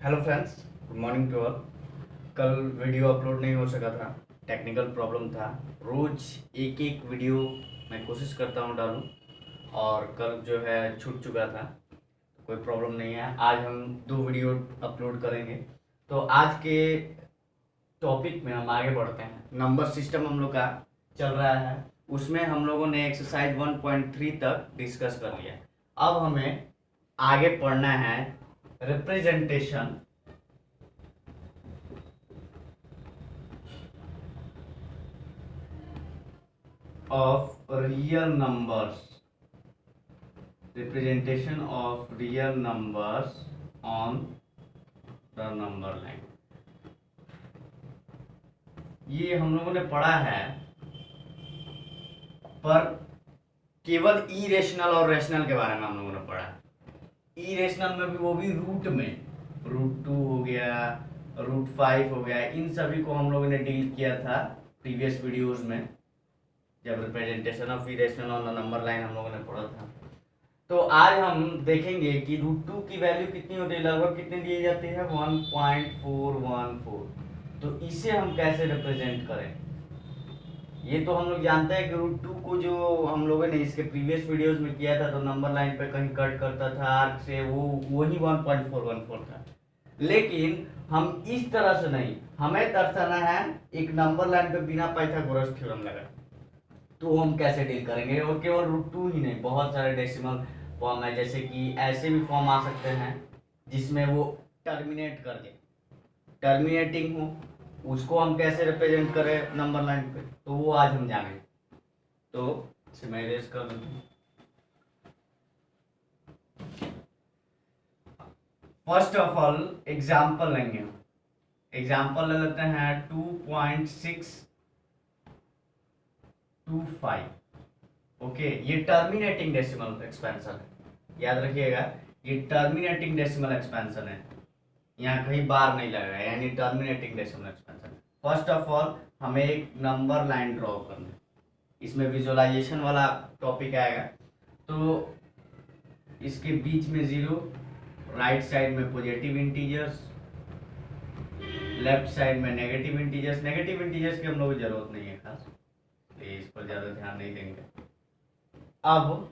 Hello friends, good morning to all. कल video upload नहीं हो सका था, टेक्निकल प्रॉब्लम था। रोज़ एक एक वीडियो मैं कोशिश करता हूँ डालूँ, और कल जो है छूट चुका था। कोई प्रॉब्लम नहीं है, आज हम 2 वीडियो अपलोड करेंगे। तो आज के टॉपिक में हम आगे बढ़ते हैं। नंबर सिस्टम हम लोग का चल रहा है, उसमें हम लोगों ने एक्सरसाइज 1.3 तक डिस्कस कर लिया। अब हमें आगे पढ़ना है representation of real numbers, representation of real numbers on the number line। ये हम लोगों ने पढ़ा है, पर केवल इरेशनल और रेशनल के बारे में हम लोगों ने पढ़ा है। इरेशनल में भी, वो भी रूट में, √2 हो गया, √5 हो गया, इन सभी को हम लोगों ने डील किया था प्रीवियस वीडियोस में, जब representation of irrational on the number line हम लोगों ने पढ़ा था। तो आज हम देखेंगे कि √2 की वैल्यू कितनी होती है, लगभग कितनी दी जाती है, 1.414। तो इसे हम कैसे रिप्रेजेंट करें, ये तो हम लोग जानते हैं कि √2 को जो हम लोगों ने इसके प्रीवियस वीडियोस में किया था, तो नंबर लाइन पे कहीं कट करता था आर्क से, वो वही 1.414 था। लेकिन हम इस तरह से नहीं, हमें दर्शाना है एक नंबर लाइन पे बिना पाइथागोरस थ्योरम लगा। तो हम कैसे डील करेंगे, और केवल √2 ही नहीं, बहुत सारे डेसिमल फॉर्म है, जैसे कि ऐसे भी फॉर्म आ सकते हैं जिसमें वो टर्मिनेट कर दे, टर्मिनेटिंग हो, उसको हम कैसे रिप्रेजेंट करें नंबर लाइन पे, तो वो आज हम जानेंगे। तो इसे मैं इरेज कर देता हूँ। फर्स्ट ऑफ ऑल एग्जाम्पल लेंगे हम। एग्जाम्पल ले लेते हैं 2.625। ओके, ये टर्मिनेटिंग डेसिमल एक्सपेंशन है, याद रखिएगा, ये टर्मिनेटिंग डेसिमल एक्सपेंशन है, यहाँ कहीं बार नहीं लगेगा, यानी terminating decimal expansion. First of all हमें एक नंबर लाइन ड्रॉ करना है, इसमें विजुअलाइजेशन वाला टॉपिक आएगा। तो इसके बीच में 0, राइट साइड में पॉजिटिव इंटीजर्स, लेफ्ट साइड में नेगेटिव इंटीजर्स। नेगेटिव इंटीजर्स की हम लोग को जरूरत नहीं है खास, इस पर ज़्यादा ध्यान नहीं देंगे। अब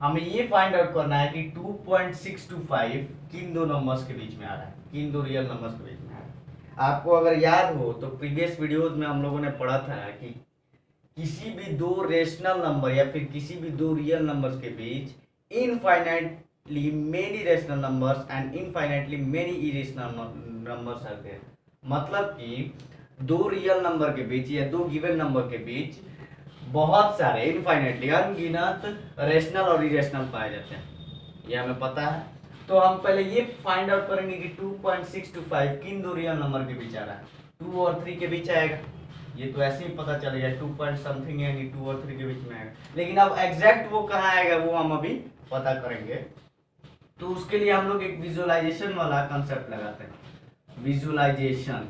हमें ये फाइंड आउट करना है कि 2.625 किन दो नंबर्स के बीच में आ रहा है, किन दो रियल नंबर्स के बीच में आ रहा है। आपको अगर याद हो तो प्रीवियस वीडियोज में हम लोगों ने पढ़ा था कि किसी भी दो रेशनल नंबर या फिर किसी भी दो रियल नंबर्स के बीच infinitely many rational numbers and infinitely many irrational numbers are there. मतलब कि दो रियल नंबर के बीच या दो गिवन नंबर के बीच बहुत सारे इनफाइनाइटली अनगिनत रेशनल और इरेशनल पाए जाते हैं, ये हमें पता है। तो हम पहले ये फाइंड आउट करेंगे कि 2.625 किन दो रियल नंबर के बीच आ रहा है। 2 और 3 के बीच आएगा, ये तो ऐसे ही पता चलेगा, 2 पॉइंट समथिंग यानी 2 और 3 के बीच में आएगा। लेकिन अब एग्जैक्ट वो कहाँ आएगा वो हम अभी पता करेंगे। तो उसके लिए हम लोग एक विजुअलाइजेशन वाला कंसेप्ट लगाते हैं, विजुअलाइजेशन,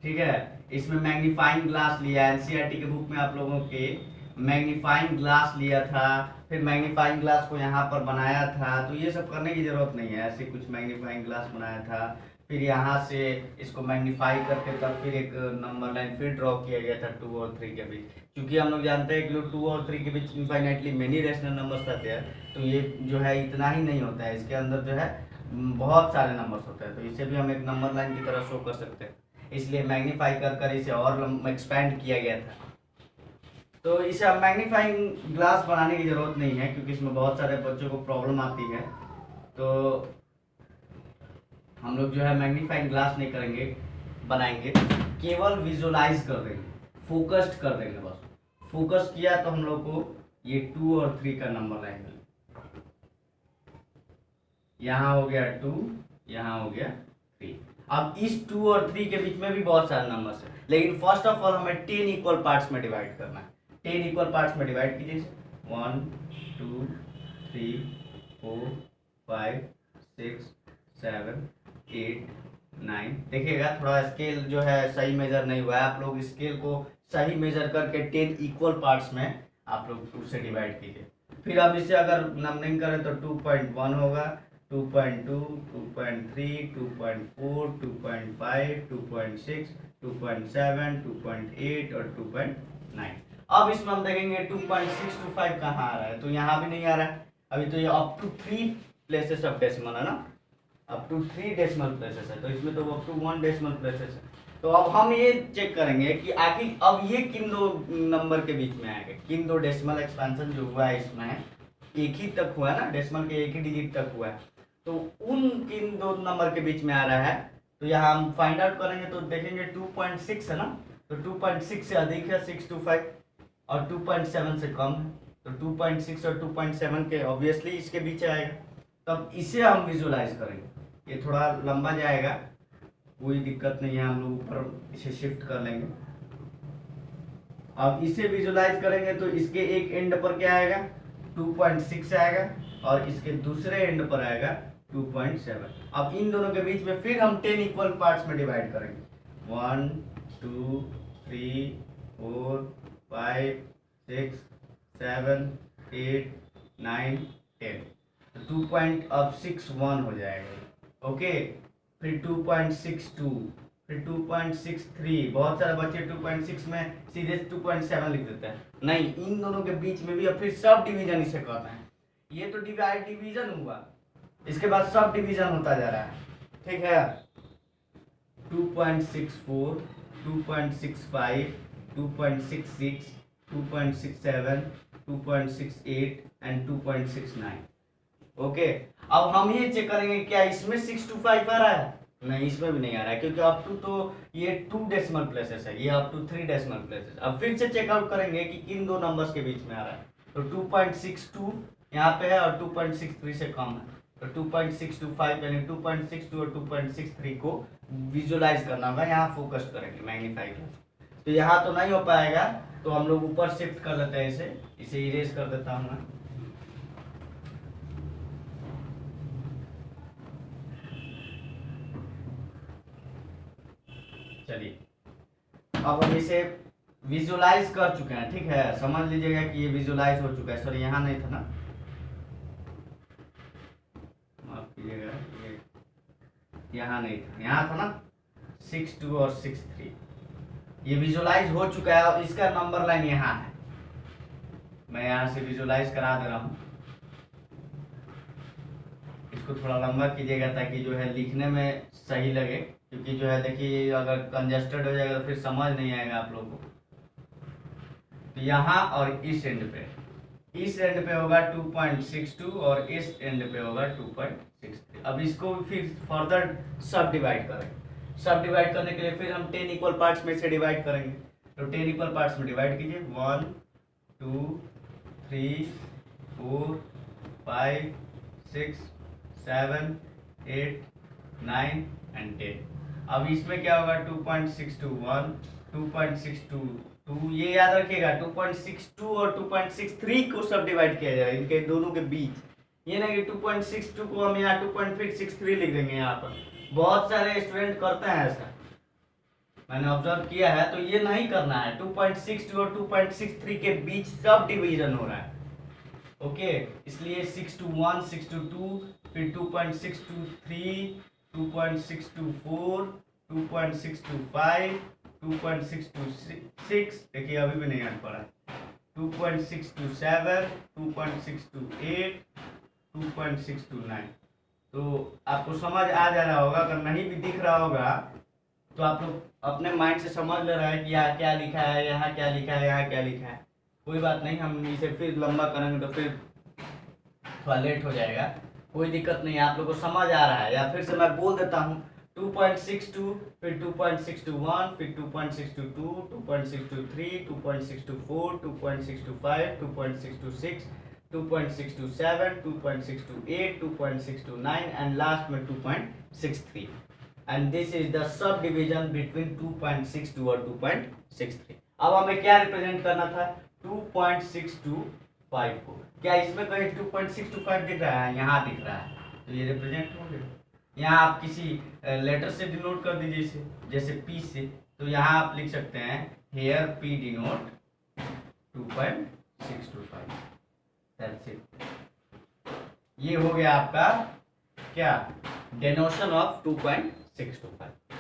ठीक है। इसमें मैग्नीफाइंग ग्लास लिया, एनसीईआरटी के बुक में आप लोगों के मैग्नीफाइंग ग्लास लिया था, फिर मैग्नीफाइंग ग्लास को यहाँ पर बनाया था। तो ये सब करने की जरूरत नहीं है, ऐसे कुछ मैग्नीफाइंग ग्लास बनाया था, फिर यहाँ से इसको मैग्नीफाई करके तब फिर एक नंबर लाइन फिर ड्रॉ किया गया था 2 और 3 के बीच। क्योंकि हम लोग जानते हैं कि 2 और 3 के बीच इनफाइनाइटली मेनी रेशनल नंबर्स आते हैं, तो ये जो है इतना ही नहीं होता है, इसके अंदर जो है बहुत सारे नंबर्स होते हैं। तो इसे भी हम एक नंबर लाइन की तरह शो कर सकते हैं, इसलिए मैग्नीफाई कर इसे और एक्सपैंड किया गया था। तो इसे अब मैग्नीफाइंग ग्लास बनाने की जरूरत नहीं है, क्योंकि इसमें बहुत सारे बच्चों को प्रॉब्लम आती है। तो हम लोग जो है मैग्नीफाइंग ग्लास नहीं करेंगे, बनाएंगे, केवल विजुअलाइज कर देंगे, फोकस्ड कर देंगे। बस फोकस किया तो हम लोग को ये 2 और 3 का नंबर लाइन मिले। यहाँ हो गया 2, यहाँ हो गया 3। अब इस 2 और 3 के बीच में भी बहुत सारे नंबर्स हैं, लेकिन फर्स्ट ऑफ ऑल हमें 10 इक्वल पार्ट्स में डिवाइड करना है। 10 इक्वल पार्ट्स में डिवाइड कीजिए, 1 2 3 4 5 6 7 8 9। देखिएगा थोड़ा स्केल जो है सही मेजर नहीं हुआ है, आप लोग स्केल को सही मेजर करके 10 इक्वल पार्ट्स में आप लोग उससे डिवाइड कीजिए। फिर अब इसे अगर नंबरिंग करें तो 2.1 होगा, 2.2, 2.3, 2.4, 2.5, 2.6, 2.7, 2.8 और 2.9। अब इसमें हम देखेंगे 2.625 कहाँ आ रहा है, तो यहाँ भी नहीं आ रहा है। अभी तो ये up to 3 places of decimal है ना, अप टू 3 डेसिमल प्लेसेस है, तो इसमें तो अप टू 1 डेसिमल प्लेसेस है। तो अब हम ये चेक करेंगे कि आखिर अब ये किन दो नंबर के बीच में आएगा, किन दो डेसिमल एक्सपेंशन जो हुआ है इसमें एक ही तक हुआ है ना, डेसिमल के एक ही डिजिट तक हुआ है, तो उन किन दो नंबर के बीच में आ रहा है। तो यहाँ हम फाइंड आउट करेंगे तो देखेंगे 2.6 है ना, तो 2.6 से अधिक है 625 और 2.7 से कम है, तो 2.6 और 2.7 के ऑब्वियसली इसके बीच आएगा। तब इसे हम विजुलाइज करेंगे, ये थोड़ा लंबा जाएगा, कोई दिक्कत नहीं है, हम लोग ऊपर इसे शिफ्ट कर लेंगे। अब इसे विजुलाइज करेंगे तो इसके एक एंड पर क्या आएगा, 2.6 आएगा और इसके दूसरे एंड पर आएगा 2.7। अब इन दोनों के बीच में फिर हम 10 इक्वल पार्ट्स में डिवाइड करेंगे, 1 2 3 4 5 6 7 8 9 10, 2.61 हो जाएगा। ओके, फिर 2.62, फिर 2.63, बहुत सारे बच्चे 2.6 में सीधे 2.7 लिख देते हैं, नहीं, इन दोनों के बीच में भी अब फिर सब डिवीजन इसे कहते हैं। ये तो डिवीजन हुआ, इसके बाद सब डिवीजन होता जा रहा है, ठीक है। 2.64, 2.65, 2.66, 2.67, 2.68 एंड 2.69। ओके, अब हम ये चेक करेंगे क्या इसमें 625 आ रहा है, नहीं इसमें भी नहीं आ रहा है, क्योंकि अप टू तो ये 2 डेसिमल प्लेसेस है, ये अप टू 3 डेसिमल प्लेसेस। अब फिर से चेकआउट करेंगे कि किन दो नंबर्स के बीच में आ रहा है, तो 2.62 यहाँ पे है और 2.63 से कम है, तो 2.625 यानी 2.62 और 2.63 को विजुलाइज करना होगा, यहाँ फोकस करेंगे मैग्नीफाई कर। तो यहाँ तो नहीं हो पाएगा, तो हम लोग ऊपर शिफ्ट कर लेते हैं, इसे इरेज कर देता हूँ मैं। चलिए, अब हम इसे विजुलाइज कर चुके हैं, ठीक है, समझ लीजिएगा कि ये विजुलाइज हो चुका है। सॉरी, यहाँ नहीं था ना, माफ कीजिएगा, ये यहाँ नहीं था, यहाँ था ना 62 और 63, ये विजुलाइज हो चुका है। और इसका नंबर लाइन यहाँ है, मैं यहाँ से विजुलाइज करा दे रहा हूँ, इसको थोड़ा लंबा कीजिएगा ताकि जो है लिखने में सही लगे, क्योंकि जो है देखिए अगर कंजेस्टेड हो जाएगा तो फिर समझ नहीं आएगा आप लोगों को। तो यहाँ और इस एंड पे होगा 2.62 और इस एंड पे होगा 2.63। अब इसको फिर फर्दर सब डिवाइड करेंगे, सब डिवाइड करने के लिए फिर हम 10 इक्वल पार्ट्स में से डिवाइड करेंगे, तो 10 इक्वल पार्ट्स में डिवाइड कीजिए, 1 2 3 4 5 6 7 8 9 एंड 10। अब इसमें क्या होगा 2.621, 2.622, ये याद रखिएगा 2.62 और 2.63 को सब डिवाइड किया जाएगा इनके दोनों के बीच, ये नहीं कि 2.62 को हम यहाँ 2.63 लिख देंगे। यहाँ पर बहुत सारे स्टूडेंट करते हैं ऐसा, मैंने ऑब्जर्व किया है, तो ये नहीं करना है। 2.62 और 2.63 के बीच सब डिवीजन हो रहा है, ओके, इसलिए 6 to 1, 6 to 2, फिर 2.623, 2.624, 2.625, 2.626, देखिए अभी भी नहीं हट पा रहा, 2.627, 2.628, 2.629। तो आपको समझ आ जा रहा होगा, अगर नहीं भी दिख रहा होगा तो आप लोग अपने माइंड से समझ ले रहे हैं कि यहाँ क्या लिखा है, यहाँ क्या लिखा है, यहाँ क्या लिखा है। कोई बात नहीं, हम इसे फिर लंबा करेंगे तो फिर थोड़ा लेट हो जाएगा, कोई दिक्कत नहीं है, आप लोग को समझ आ रहा है। या फिर से मैं बोल देता हूँ 2.62, फिर 2.621, फिर 2.622, 2.623, 2.624, 2.625, 2.626, 2.627, 2.628, 2.629 एंड लास्ट में 2.63, and this is the sub division between 2.62 और 2.63। अब हमें क्या रिप्रेजेंट करना था, 2.625 को। क्या इसमें कहीं 2.625 दिख रहा है, यहाँ दिख रहा है, तो ये रिप्रेजेंट हो गया। यहाँ आप किसी लेटर से डिनोट कर दीजिए इसे, जैसे P से, तो यहाँ आप लिख सकते हैं here P denote 2.625, that's it. ये हो गया आपका क्या डेनोशन ऑफ 2.625।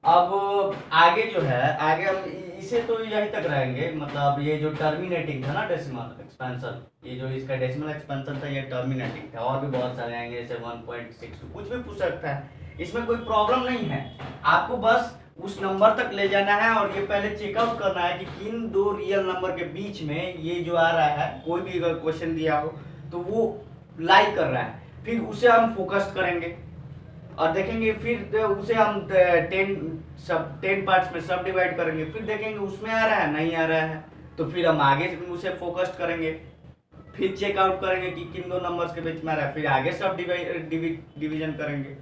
अब आगे जो है, आगे हम इसे तो यहीं तक रहेंगे, मतलब ये जो टर्मिनेटिंग था ना डेसिमल एक्सपेंशन, ये जो इसका डेसिमल एक्सपेंशन था ये टर्मिनेटिंग था, और भी बहुत सारे आएंगे जैसे 1.62 कुछ भी पूछ सकता है, इसमें कोई प्रॉब्लम नहीं है। आपको बस उस नंबर तक ले जाना है और ये पहले चेकआउट करना है कि किन दो रियल नंबर के बीच में ये जो आ रहा है, कोई भी अगर क्वेश्चन दिया हो तो वो लाई कर रहा है, फिर उसे हम फोकस करेंगे और देखेंगे, फिर उसे हम 10 पार्ट्स में सब डिवाइड करेंगे, फिर देखेंगे उसमें आ रहा है नहीं आ रहा है, तो फिर हम आगे उसे फोकस करेंगे, फिर चेकआउट करेंगे कि किन दो नंबर्स के बीच में आ रहा है, फिर आगे सब डिवीजन करेंगे।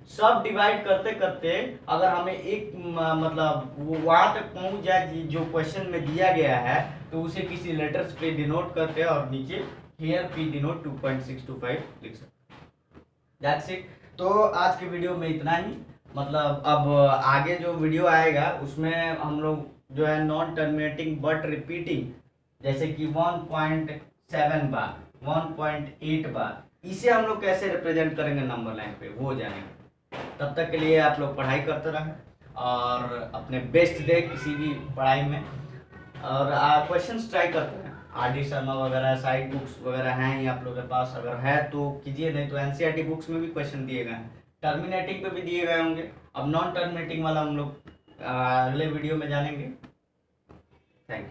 सब डिवाइड करते करते अगर हमें एक मतलब वहां तक पहुंच जाए जो क्वेश्चन में दिया गया है, तो उसे किसी लेटर्स पे डिनोट करते हैं और नीचे हियर पी डिनोट 2.625 लिख सकते। That's it. तो आज के वीडियो में इतना ही, मतलब अब आगे जो वीडियो आएगा उसमें हम लोग जो है नॉन टर्मिनेटिंग बट रिपीटिंग, जैसे कि 1.7 बार, 1.8 बार, इसे हम लोग कैसे रिप्रेजेंट करेंगे नंबर लाइन पे, वो जानेंगे। तब तक के लिए आप लोग पढ़ाई करते रहें और अपने बेस्ट दें किसी भी पढ़ाई में, और क्वेश्चंस ट्राई करते हैं। आर.डी. शर्मा वगैरह साइड बुक्स वगैरह हैं आप लोगों के पास, अगर है तो कीजिए, नहीं तो एनसीईआरटी बुक्स में भी क्वेश्चन दिए गए हैं, टर्मिनेटिंग पे भी दिए गए होंगे। अब नॉन टर्मिनेटिंग वाला हम लोग अगले वीडियो में जानेंगे। Thank you.